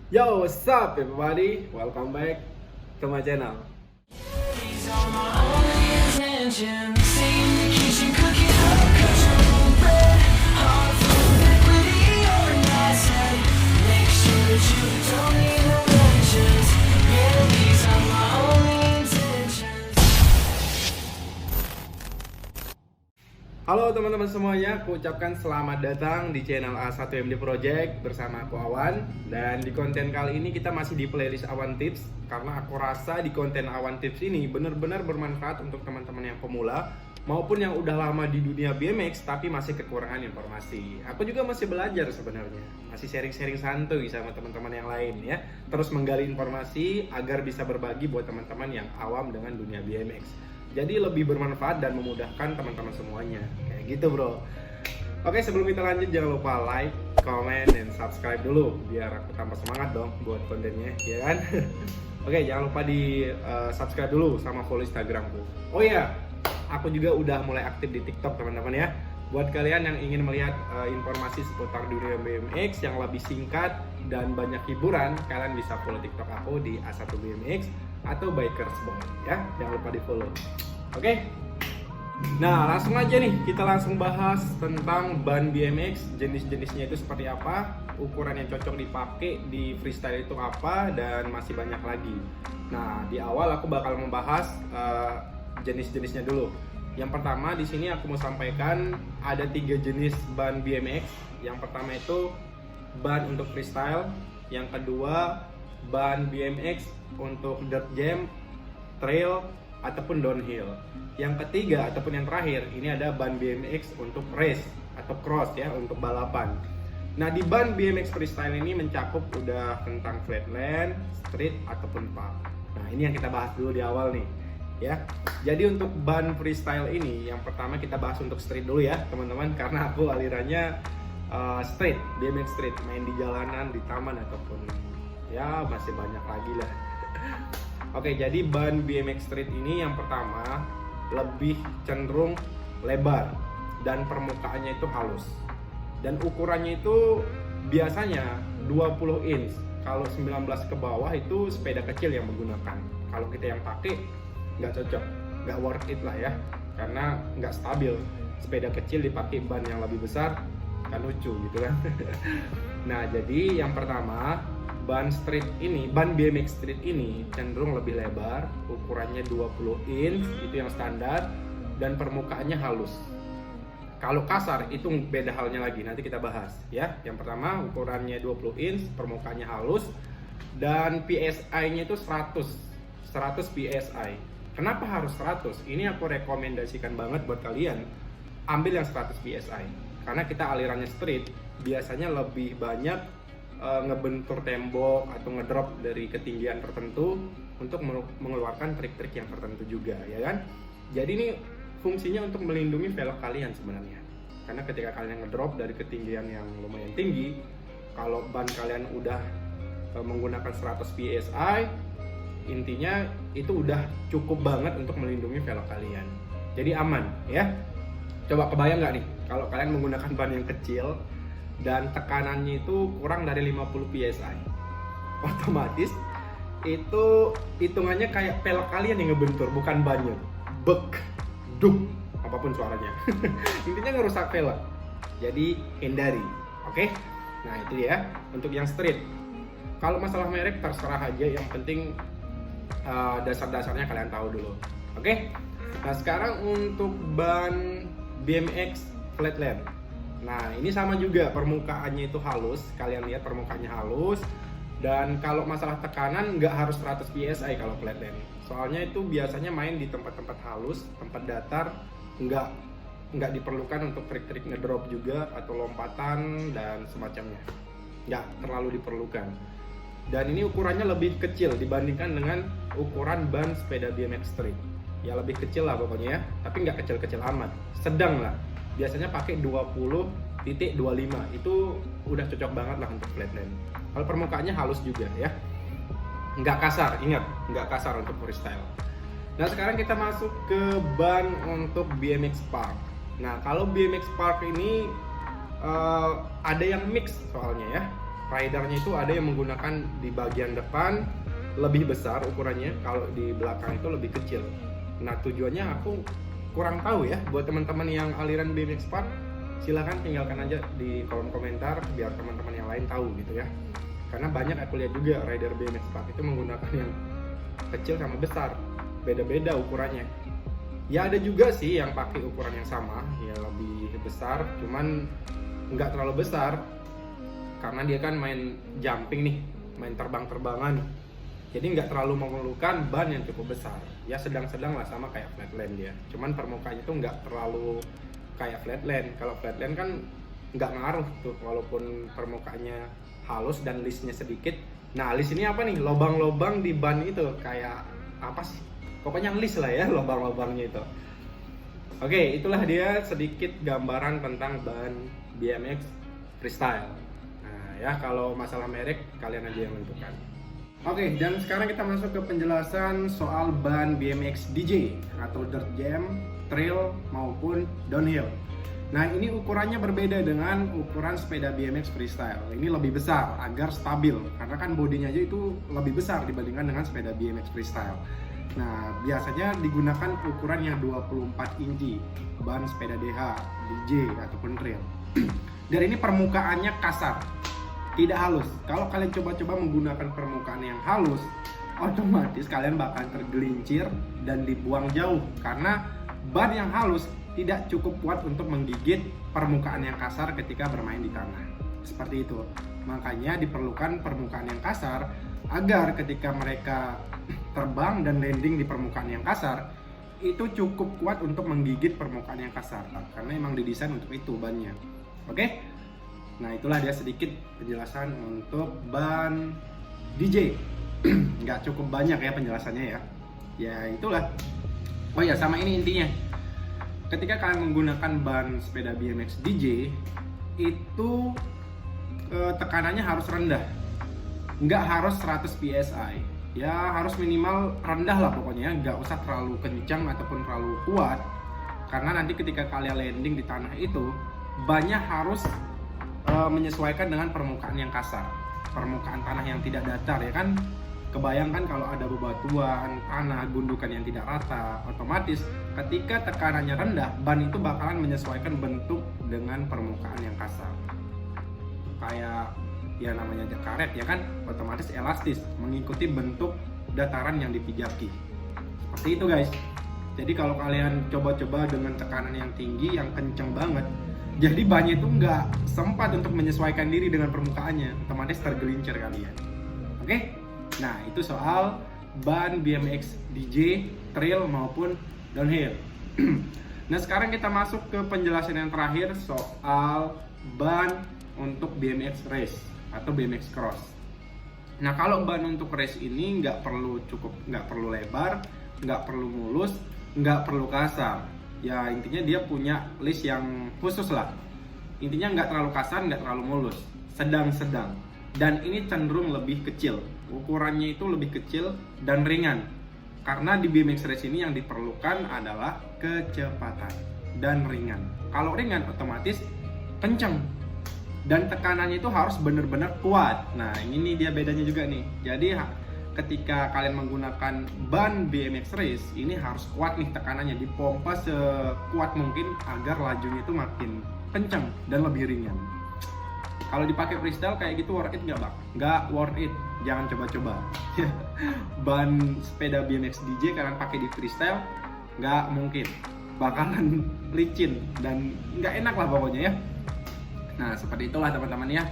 Yo, what's up everybody? Welcome back to my channel. These are my only intentions. Stay in the kitchen, cooking up, cut your own bread. Heart full of equity or an asset. Make sure that you don't need no mentions. Yeah, these are my only intentions. Halo teman-teman semuanya, aku ucapkan selamat datang di channel A1MD Project bersama aku Awan. Dan di konten kali ini kita masih di playlist Awan Tips, karena aku rasa di konten Awan Tips ini benar-benar bermanfaat untuk teman-teman yang pemula maupun yang udah lama di dunia BMX tapi masih kekurangan informasi. Aku juga masih belajar sebenarnya, masih sharing-sharing santuy sama teman-teman yang lain ya. Terus menggali informasi agar bisa berbagi buat teman-teman yang awam dengan dunia BMX. Jadi lebih bermanfaat dan memudahkan teman-teman semuanya. Kayak gitu bro. Oke, sebelum kita lanjut jangan lupa like, comment, dan subscribe dulu biar aku tambah semangat dong buat kontennya, ya kan? Oke, jangan lupa di subscribe dulu sama follow Instagramku. Oh iya, aku juga udah mulai aktif di TikTok teman-teman ya. Buat kalian yang ingin melihat informasi seputar dunia BMX yang lebih singkat dan banyak hiburan, kalian bisa follow TikTok aku di A1BMX atau Bikers Boy ya. Jangan lupa di follow. Oke. Nah, langsung aja nih, kita langsung bahas tentang ban BMX, jenis-jenisnya itu seperti apa, ukuran yang cocok dipakai di freestyle itu apa, dan masih banyak lagi. Nah, di awal aku bakal membahas jenis-jenisnya dulu. Yang pertama di sini aku mau sampaikan ada 3 jenis ban BMX. Yang pertama itu ban untuk freestyle, yang kedua ban BMX untuk dirt jam, trail, ataupun downhill. Yang ketiga ataupun yang terakhir ini ada ban BMX untuk race atau cross ya, untuk balapan. Nah, di ban BMX freestyle ini mencakup udah tentang flatland, street ataupun park. Nah, ini yang kita bahas dulu di awal nih ya. Jadi untuk ban freestyle ini yang pertama kita bahas untuk street dulu ya teman-teman, karena aku alirannya street, BMX street, main di jalanan, di taman ataupun ya masih banyak lagi lah. Oke, jadi ban BMX street ini yang pertama lebih cenderung lebar dan permukaannya itu halus. Dan ukurannya itu biasanya 20 inch. Kalau 19 ke bawah itu sepeda kecil yang menggunakan. Kalau kita yang pakai nggak cocok, nggak worth it lah ya, karena nggak stabil. Sepeda kecil dipakai ban yang lebih besar kan lucu gitu kan. Nah, jadi yang pertama ban street ini, ban BMX street ini cenderung lebih lebar, ukurannya 20 inch, itu yang standar, dan permukaannya halus. Kalau kasar itu beda halnya lagi, nanti kita bahas ya. Yang pertama ukurannya 20 inch, permukaannya halus, dan PSI-nya itu 100 PSI. Kenapa harus 100? Ini aku rekomendasikan banget buat kalian ambil yang 100 PSI, karena kita alirannya street biasanya lebih banyak ngebentur tembok atau ngedrop dari ketinggian tertentu untuk mengeluarkan trik-trik yang tertentu juga ya kan. Jadi ini fungsinya untuk melindungi velg kalian sebenarnya, karena ketika kalian ngedrop dari ketinggian yang lumayan tinggi, kalau ban kalian udah menggunakan 100 PSI, intinya itu udah cukup banget untuk melindungi velg kalian, jadi aman ya. Coba kebayang nggak nih kalau kalian menggunakan ban yang kecil dan tekanannya itu kurang dari 50 PSI, otomatis itu hitungannya kayak pelek kalian yang ngebentur, bukan bannya. Bek, duk, apapun suaranya. Intinya ngerusak pelek. Jadi hindari, oke? Nah, itu ya untuk yang street. Kalau masalah merek terserah aja, yang penting dasar-dasarnya kalian tahu dulu, oke? Nah, sekarang untuk ban BMX flatland. Nah, ini sama juga, permukaannya itu halus. Kalian lihat permukaannya halus. Dan kalau masalah tekanan nggak harus 100 PSI kalau flatland. Soalnya itu biasanya main di tempat-tempat halus, tempat datar, nggak diperlukan untuk trik-trik ngedrop juga atau lompatan dan semacamnya. Nggak terlalu diperlukan. Dan ini ukurannya lebih kecil dibandingkan dengan ukuran ban sepeda BMX street. Ya lebih kecil lah pokoknya ya, tapi nggak kecil-kecil amat, sedang lah. Biasanya pakai 20.25, itu udah cocok banget lah untuk flatland. Kalau permukaannya halus juga ya, nggak kasar, ingat nggak kasar untuk freestyle. Nah, sekarang kita masuk ke ban untuk BMX Park. Nah, kalau BMX Park ini ada yang mix soalnya ya. ridernya itu ada yang menggunakan di bagian depan lebih besar ukurannya, kalau di belakang itu lebih kecil. Nah tujuannya aku kurang tahu ya. Buat teman-teman yang aliran BMX Park, silahkan tinggalkan aja di kolom komentar biar teman-teman yang lain tahu gitu ya. Karena banyak aku lihat juga rider BMX Park itu menggunakan yang kecil sama besar, beda-beda ukurannya. Ya ada juga sih yang pakai ukuran yang sama, ya lebih besar, cuman nggak terlalu besar karena dia kan main jumping nih, main terbang-terbangan. Jadi nggak terlalu memerlukan ban yang cukup besar. Ya sedang-sedang lah, sama kayak flatland dia. Cuman permukaannya itu nggak terlalu kayak flatland. Kalau flatland kan nggak ngaruh tuh, walaupun permukaannya halus dan listnya sedikit. Nah list ini apa nih? Lobang-lobang di ban itu kayak apa sih? Pokoknya list lah ya lobang-lobangnya itu. Oke, itulah dia sedikit gambaran tentang ban BMX freestyle. Nah ya, kalau masalah merek kalian aja yang menentukan. Oke, dan sekarang kita masuk ke penjelasan soal ban BMX DJ atau dirt jam, trail maupun downhill. Nah ini ukurannya berbeda dengan ukuran sepeda BMX freestyle. Ini lebih besar agar stabil, karena kan bodinya aja itu lebih besar dibandingkan dengan sepeda BMX freestyle. Nah biasanya digunakan ukuran yang 24 inci ban sepeda DH, DJ ataupun trail. Dan ini permukaannya kasar, tidak halus. Kalau kalian coba-coba menggunakan permukaan yang halus, otomatis kalian bakal tergelincir dan dibuang jauh, karena ban yang halus tidak cukup kuat untuk menggigit permukaan yang kasar ketika bermain di tanah. Seperti itu. Makanya diperlukan permukaan yang kasar agar ketika mereka terbang dan landing di permukaan yang kasar, itu cukup kuat untuk menggigit permukaan yang kasar, karena emang didesain untuk itu bannya. Oke? Nah itulah dia sedikit penjelasan untuk ban DJ. Nggak cukup banyak ya penjelasannya ya. Ya itulah. Oh ya, sama ini intinya. Ketika kalian menggunakan ban sepeda BMX DJ, itu tekanannya harus rendah. Nggak harus 100 PSI. Ya harus minimal rendah lah pokoknya. Nggak usah terlalu kencang ataupun terlalu kuat. Karena nanti ketika kalian landing di tanah itu, bannya harus menyesuaikan dengan permukaan yang kasar, permukaan tanah yang tidak datar ya kan. Kebayangkan kalau ada bebatuan, tanah, gundukan yang tidak rata, otomatis ketika tekanannya rendah, ban itu bakalan menyesuaikan bentuk dengan permukaan yang kasar. Kayak ya namanya karet ya kan, otomatis elastis, mengikuti bentuk dataran yang dipijaki. Seperti itu guys. Jadi kalau kalian coba-coba dengan tekanan yang tinggi, yang kenceng banget, jadi bannya itu nggak sempat untuk menyesuaikan diri dengan permukaannya, otomatis tergelincir kalian. Oke? Nah itu soal ban BMX DJ, trail maupun downhill. Nah sekarang kita masuk ke penjelasan yang terakhir soal ban untuk BMX race atau BMX cross. Nah kalau ban untuk race ini nggak perlu lebar, nggak perlu mulus, nggak perlu kasar. Ya intinya dia punya list yang khusus lah. Intinya nggak terlalu kasar, nggak terlalu mulus, sedang-sedang. Dan ini cenderung lebih kecil. Ukurannya itu lebih kecil dan ringan. Karena di BMX race ini yang diperlukan adalah kecepatan dan ringan. Kalau ringan otomatis kenceng. Dan tekanannya itu harus benar-benar kuat. Nah ini dia bedanya juga nih. Jadi ketika kalian menggunakan ban BMX race ini harus kuat nih tekanannya, dipompa sekuat mungkin agar lajunya itu makin kencang dan lebih ringan. Kalau dipakai freestyle kayak gitu worth it nggak bang? Nggak worth it, jangan coba-coba. Ban sepeda BMX DJ kalian pakai di freestyle nggak mungkin, bakalan licin dan nggak enak lah pokoknya ya. Nah seperti itulah teman-teman ya.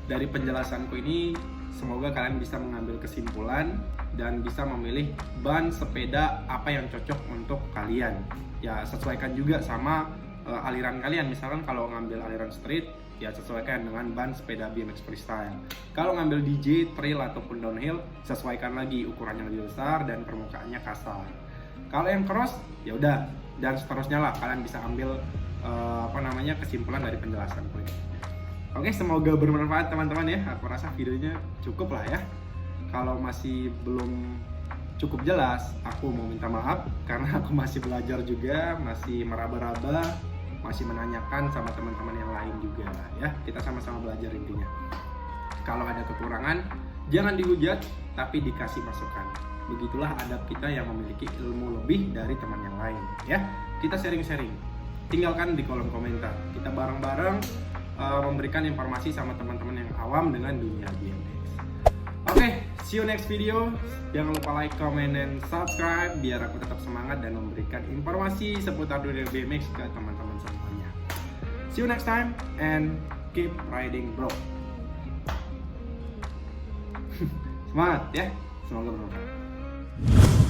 Dari penjelasanku ini semoga kalian bisa mengambil kesimpulan dan bisa memilih ban sepeda apa yang cocok untuk kalian. Ya sesuaikan juga sama aliran kalian. Misalkan kalau ngambil aliran street, ya sesuaikan dengan ban sepeda BMX freestyle. Kalau ngambil DJ, trail ataupun downhill, sesuaikan lagi ukurannya lebih besar dan permukaannya kasar. Kalau yang cross, ya udah dan seterusnya lah kalian bisa ambil kesimpulan dari penjelasanku ini. Oke, semoga bermanfaat teman-teman ya. Aku rasa videonya cukup lah ya. Kalau masih belum cukup jelas, aku mau minta maaf karena aku masih belajar juga, masih meraba-raba, masih menanyakan sama teman-teman yang lain juga ya. Kita sama-sama belajar intinya. Kalau ada kekurangan, jangan dihujat, tapi dikasih masukan. Begitulah adab kita yang memiliki ilmu lebih dari teman yang lain, ya. Kita sharing-sharing. Tinggalkan di kolom komentar. Kita bareng-bareng memberikan informasi sama teman-teman yang awam dengan dunia BMX. Oke, see you next video. Jangan lupa like, comment, dan subscribe biar aku tetap semangat dan memberikan informasi seputar dunia BMX ke teman-teman semuanya. See you next time and keep riding, bro. Semangat ya, semoga bermanfaat.